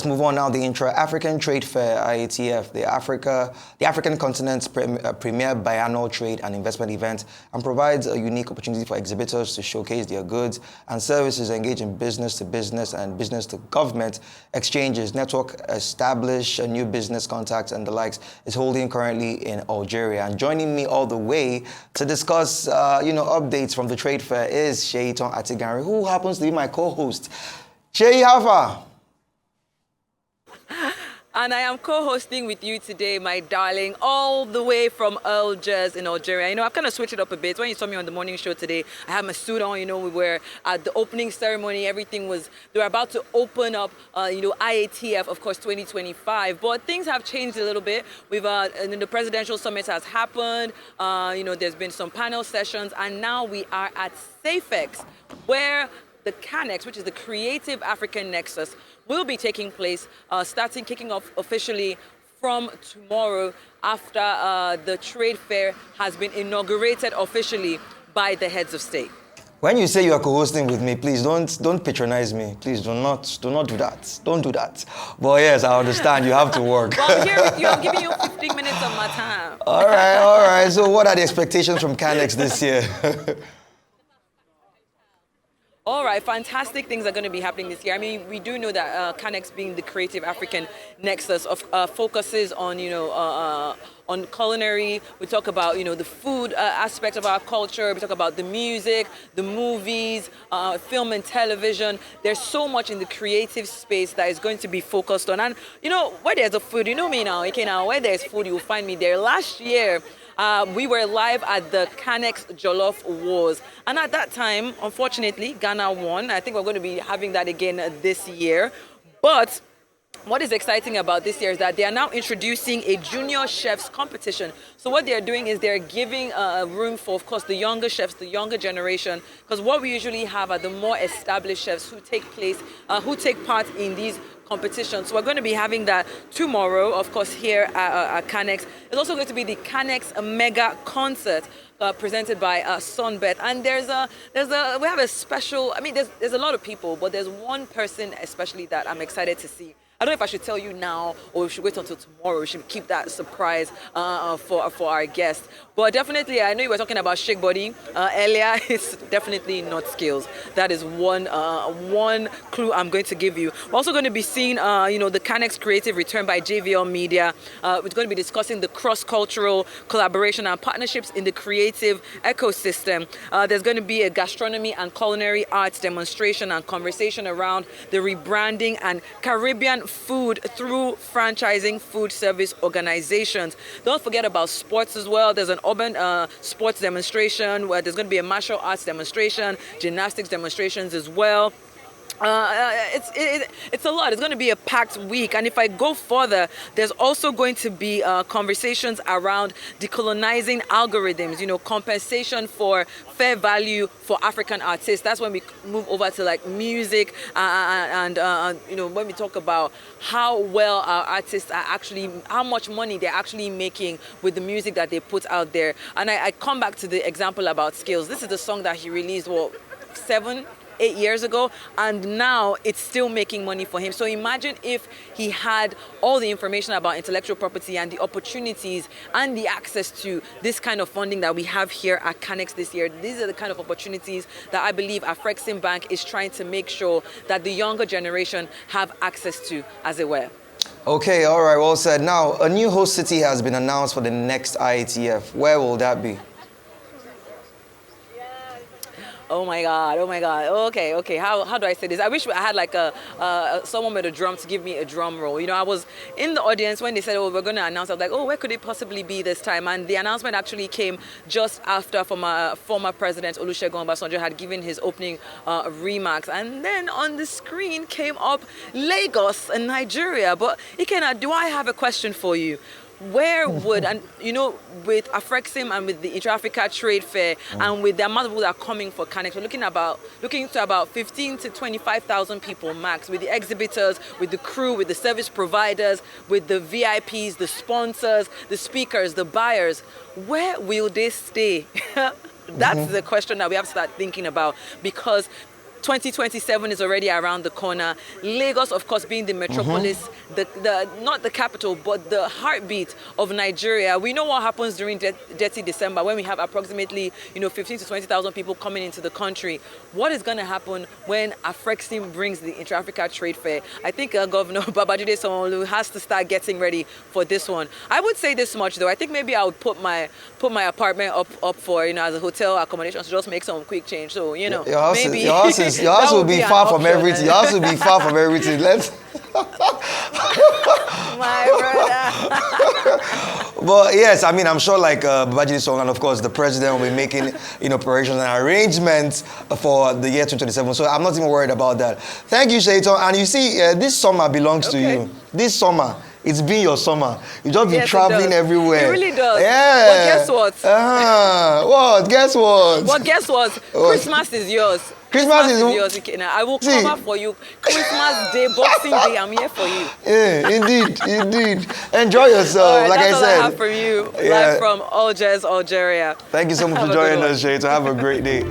let's move on now. The Intra-African Trade Fair, IATF, the African continent's premier biannual trade and investment event, and provides a unique opportunity for exhibitors to showcase their goods and services, engage in business-to-business and business-to-government exchanges, network, establish new business contacts, and the likes. Is holding currently in Algeria. And joining me all the way to discuss, updates from the trade fair is Sheiton Atigari, who happens to be my co-host. Shei, how far? And I am co-hosting with you today, my darling, all the way from Algiers in Algeria. I've kind of switched it up a bit. When you saw me on the morning show today, I had my suit on. We were at the opening ceremony. They were about to open up, IATF, of course, 2025. But things have changed a little bit. The presidential summit has happened. There's been some panel sessions. And now we are at SAFEX, where the CANEX, which is the Creative African Nexus, will be taking place, kicking off officially from tomorrow after the trade fair has been inaugurated officially by the heads of state. When you say you are co-hosting with me, please don't patronize me. Please do not do that. Don't do that. But yes, I understand you have to work. Well, I'm here with you. I'm giving you 15 minutes of my time. All right. So what are the expectations from CANEX this year? All right, fantastic things are going to be happening this year. I mean, we do know that CANEX, being the Creative African Nexus, focuses on, on culinary. We talk about, the food aspect of our culture. We talk about the music, the movies, film and television. There's so much in the creative space that is going to be focused on. And, where there's a food, you know me now, where there's food, you'll find me there. Last year, we were live at the CANEX Jollof Wars. And at that time, unfortunately, Ghana won. I think we're going to be having that again this year. But what is exciting about this year is that they are now introducing a junior chefs competition. So what they're doing is they're giving room for, of course, the younger chefs, the younger generation. Because what we usually have are the more established chefs who take part in these competition. So we're going to be having that tomorrow, of course, here at CANEX. It's also going to be the CANEX Mega Concert presented by Sunbet. And we have a special, there's a lot of people, but there's one person especially that I'm excited to see. I don't know if I should tell you now or we should wait until tomorrow. We should keep that surprise for our guest. But definitely, I know you were talking about shake body earlier. It's definitely not skills. That is one clue I'm going to give you. We're also going to be seeing, the CANEX Creative Return by JVL Media. We're going to be discussing the cross-cultural collaboration and partnerships in the creative ecosystem. There's going to be a gastronomy and culinary arts demonstration and conversation around the rebranding and Caribbean food through franchising food service organizations. Don't forget about sports as well. There's an urban sports demonstration where there's going to be a martial arts demonstration, gymnastics demonstrations as well. It's a lot. It's going to be a packed week. And if I go further, there's also going to be conversations around decolonizing algorithms, compensation for fair value for African artists. That's when we move over to like music and when we talk about how well our artists are how much money they're actually making with the music that they put out there. And I come back to the example about Skills. This is the song that he released, 7-8 years ago, and now it's still making money for him. So imagine if he had all the information about intellectual property and the opportunities and the access to this kind of funding that we have here at CANEX this year. These are the kind of opportunities that I believe Afrexim Bank is trying to make sure that the younger generation have access to, as it were. Okay, all right, well said. Now, a new host city has been announced for the next IATF. Where will that be? Oh my God. Okay. How do I say this? I wish I had like someone with a drum to give me a drum roll. I was in the audience when they said, we're going to announce. I was like, where could it possibly be this time? And the announcement actually came just after former President Olusegun Obasanjo had given his opening remarks. And then on the screen came up Lagos and Nigeria. But Ikenna, do I have a question for you? Where would, and with Afrexim and with the Intra-Africa Trade Fair and with the amount of people that are coming for CANEX, we're looking to about 15 to 25,000 people max, with the exhibitors, with the crew, with the service providers, with the VIPs, the sponsors, the speakers, the buyers. Where will they stay? That's the question that we have to start thinking about, because 2027 is already around the corner. Lagos, of course, being the metropolis, the not the capital, but the heartbeat of Nigeria. We know what happens during Dirty December when we have approximately, 15 to 20,000 people coming into the country. What is going to happen when Afrexim brings the Intra-Africa Trade Fair? I think Governor Babajide Sanwo-Olu has to start getting ready for this one. I would say this much though. I think maybe I would put my apartment up for as a hotel accommodation to just make some quick change. So your house will be far from everything. Your house will be far from everything. Let's. My brother. But yes, I mean, I'm sure like Babajide Sanwo-Olu, and of course the president will be making operations and arrangements for the year 2027. So I'm not even worried about that. Thank you, Shaitan. And you see, this summer belongs to you. This summer. It's been your summer. You just be traveling everywhere. It really does. Yeah. But guess what? What? Guess what? Well, guess what? Christmas is yours. Christmas is yours. I will cover for you. Christmas Day, Boxing Day, I'm here for you. Yeah, indeed. Enjoy yourself. Right, like that's I said. All I have from you. Live from Algiers, Algeria. Thank you so much for joining us, Shay. To have a great day.